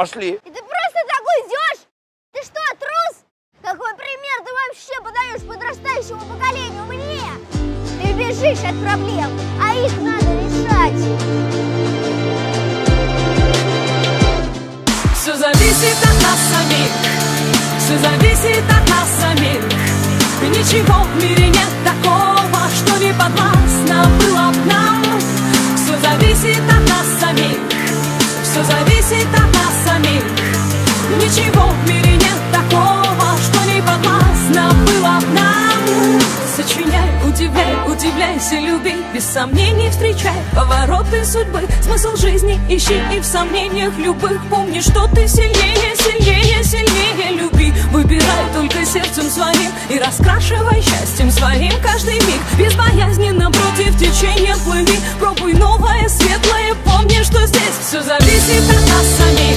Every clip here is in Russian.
пошли. И ты просто так уйдешь? Ты что, трус? Какой пример ты вообще подаешь подрастающему поколению мне? Ты бежишь от проблем, а их надо решать. Все зависит от нас самих, все зависит от нас самих. Ничего в мире нет такого, что не подвластно было б нам. Все зависит от нас самих, все зависит от нас самих. Ничего в мире нет такого, что не подвластно было б нам. Сочиняй, удивляй, удивляйся, люби, без сомнений встречай повороты судьбы, смысл жизни ищи и в сомнениях любых помни, что ты сильнее, сильнее, сильнее. Люби, выбирай только сердцем своим и раскрашивай счастьем своим каждый миг. Безбоязненно против течения плыви, пробуй новое, светлое, помни, что здесь все зависит от нас самих,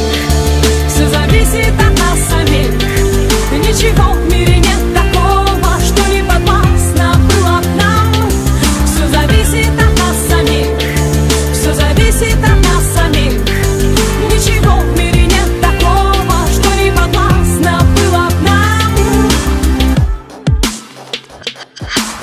все зависит от нас самих. Ничего в мире нет такого, что не подвластно было б нам. Все зависит от нас самих, все зависит от нас самих. Ничего в мире нет такого, что не подвластно было б нам.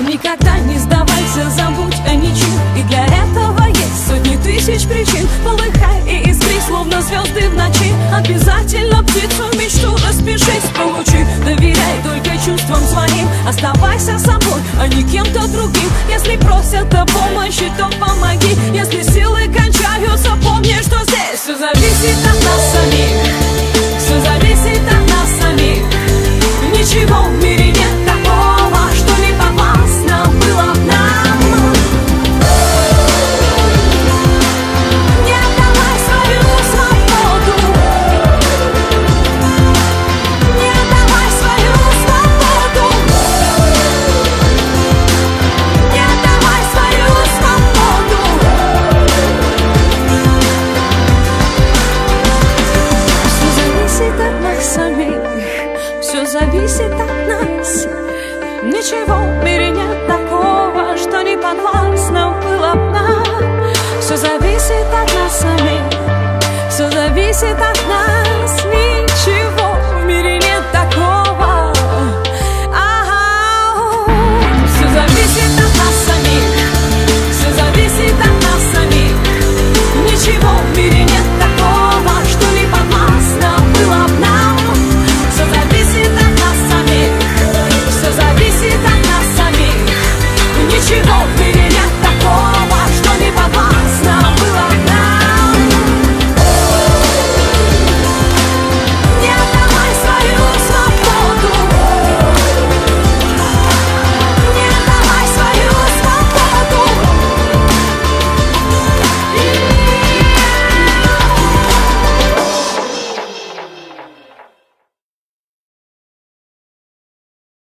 Никогда не сдавайся, забудь о ничем, и для этого есть сотни тысяч причин. Полыхай и искри, словно звезды в ночи. Обязательно птицу мечту распишись, получи. Доверяй только чувствам своим, оставайся собой, а не кем-то другим. Если просят о помощи, то помоги. Если силы кончаются, помни, что здесь все зависит от нас самих, все зависит от нас самих. Ничего в мире нет такого, что не подвластно было б нам. Не отдавай свою свободу, не отдавай свою свободу, не отдавай свою свободу. Все зависит от нас самих, все зависит от нас. Ничего в мире нет такого, что не подвластно было б нам. Все зависит от нас самих, все зависит от нас.